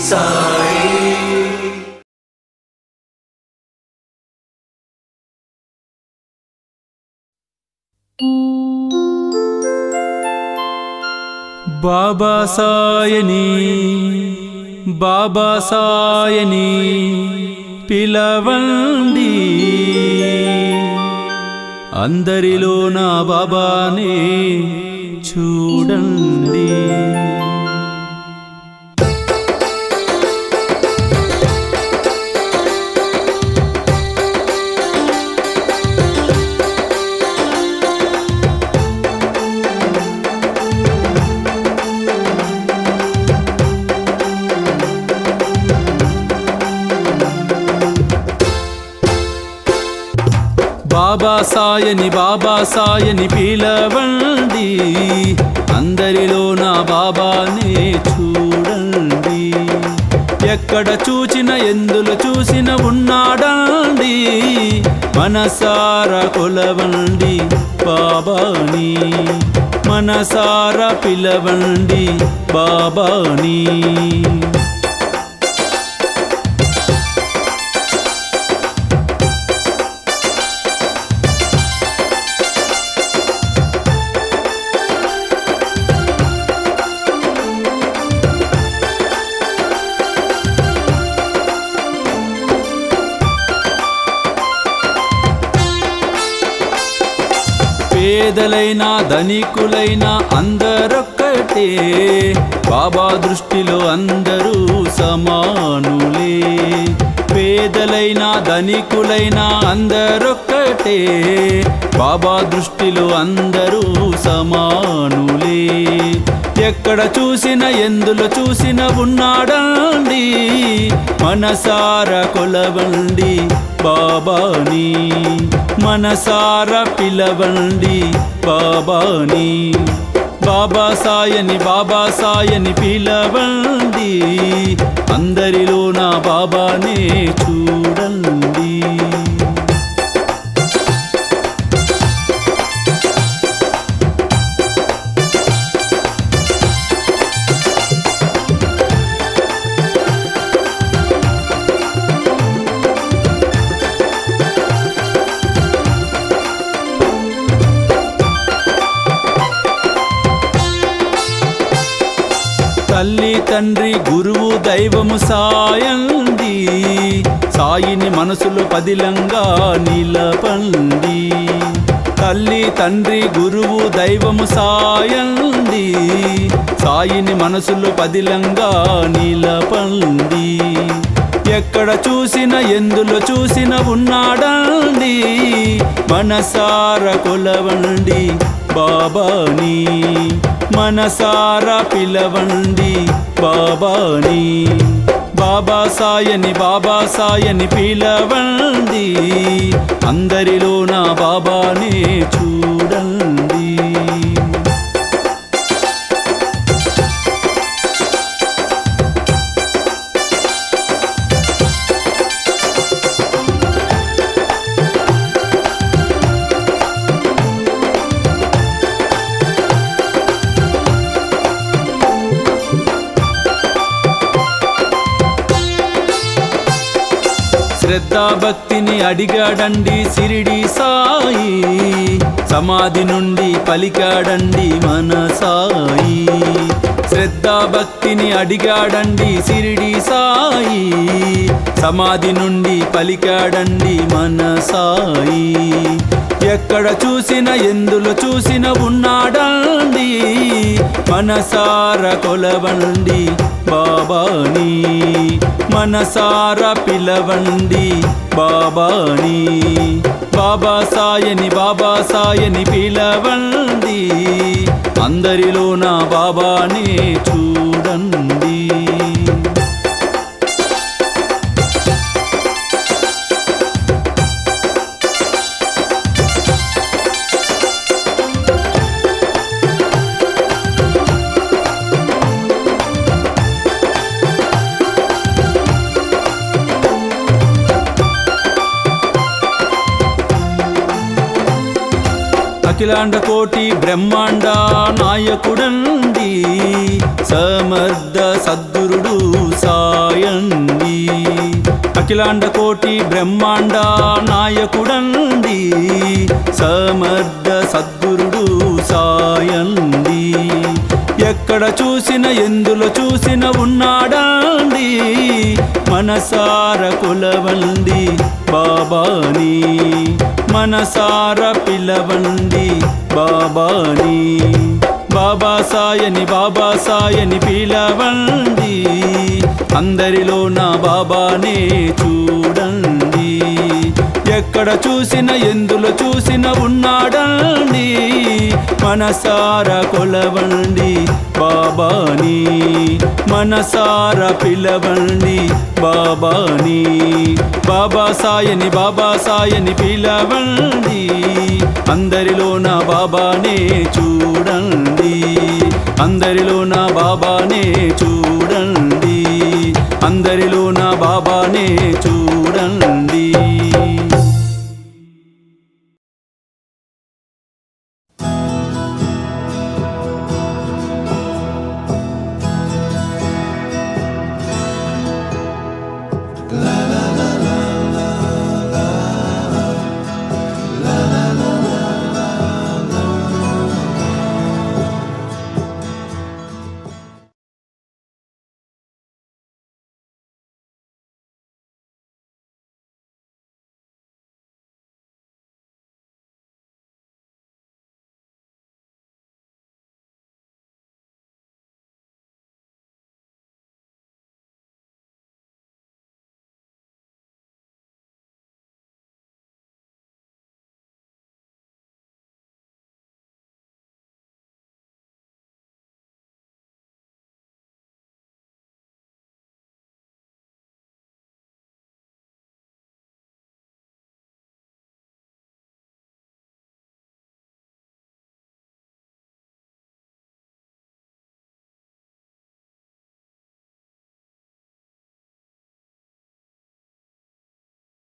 సాయి బాబా సాయని బాబా సాయని పిలవండి అందరిలో నా బాబానే చూడండి బాబా సాయని పిలవండి అందరిలో నా బాబానే చూడండి ఎక్కడ చూచిన ఎందులో చూసిన ఉన్నాడండి మనసారా కొలవండి బాబాని మనసారా పిలవండి బాబాని పేదలైనా ధనికులైనా అందరొక్కటే బాబా దృష్టిలో అందరూ సమానులే పేదలైనా ధనికులైనా అందరొక్కటే బాబా దృష్టిలో అందరూ సమానులే ఎక్కడ చూసిన ఎందులో చూసిన ఉన్నాడండి మనసారా కొలవండి బాబాని మనసారా పిలవండి బాబాని బాబా సాయని పిలవండి అందరిలో నా బాబానే చూడండి తల్లి తండ్రి గురువు దైవము సాయండి సాయిని మనసులో పదిలంగా నిలపండి తల్లి తండ్రి గురువు దైవము సాయండి సాయిని మనసులో పదిలంగా నిలపండి ఎక్కడ చూసిన ఎందులో చూసిన ఉన్నాడండి మనసారా కొలవండి బాబాని మనసారా పిలవండి బాబాని బాబా సాయని పిలవండి అందరిలో నా బాబానే చూడండి శ్రద్ధా భక్తిని అడిగాడండి సిరిడి సాయి సమాధి నుండి పలికాడండి మన సాయి శ్రద్ధా భక్తిని అడిగాడండి సిరిడి సాయి సమాధి నుండి పలికాడండి మన సాయి ఎక్కడ చూసిన ఎందులో చూసిన ఉన్నాడండి మనసారా కొలవండి బాబాని మనసారా పిలవండి బాబాని బాబా సాయని పిలవండి అందరిలో నా బాబానే చూడండి అఖిలాండ కోటి బ్రహ్మాండ నాయకుడండి సమర్థ సద్గురుడు సాయండి అఖిలాండ కోటి బ్రహ్మాండ నాయకుడండి సమర్థ సద్గురుడు సాయండి ఎక్కడ చూసిన ఎందులో చూసిన ఉన్నాడండి మనసార కొలవండి బాబాని మనసార పిలవండి బాబాని బాబా సాయని పిలవండి అందరిలో నా బాబానే చూడండి ఎక్కడ చూసిన ఎందులో చూసిన ఉన్నాడండి మనసార కొలవండి బాబాని మనసార పిలవండి బాబాని బాబా సాయని పిలవండి అందరిలో నా బాబానే చూడండి అందరిలో నా బాబానే చూడండి అందరిలో నా బాబానే చూడండి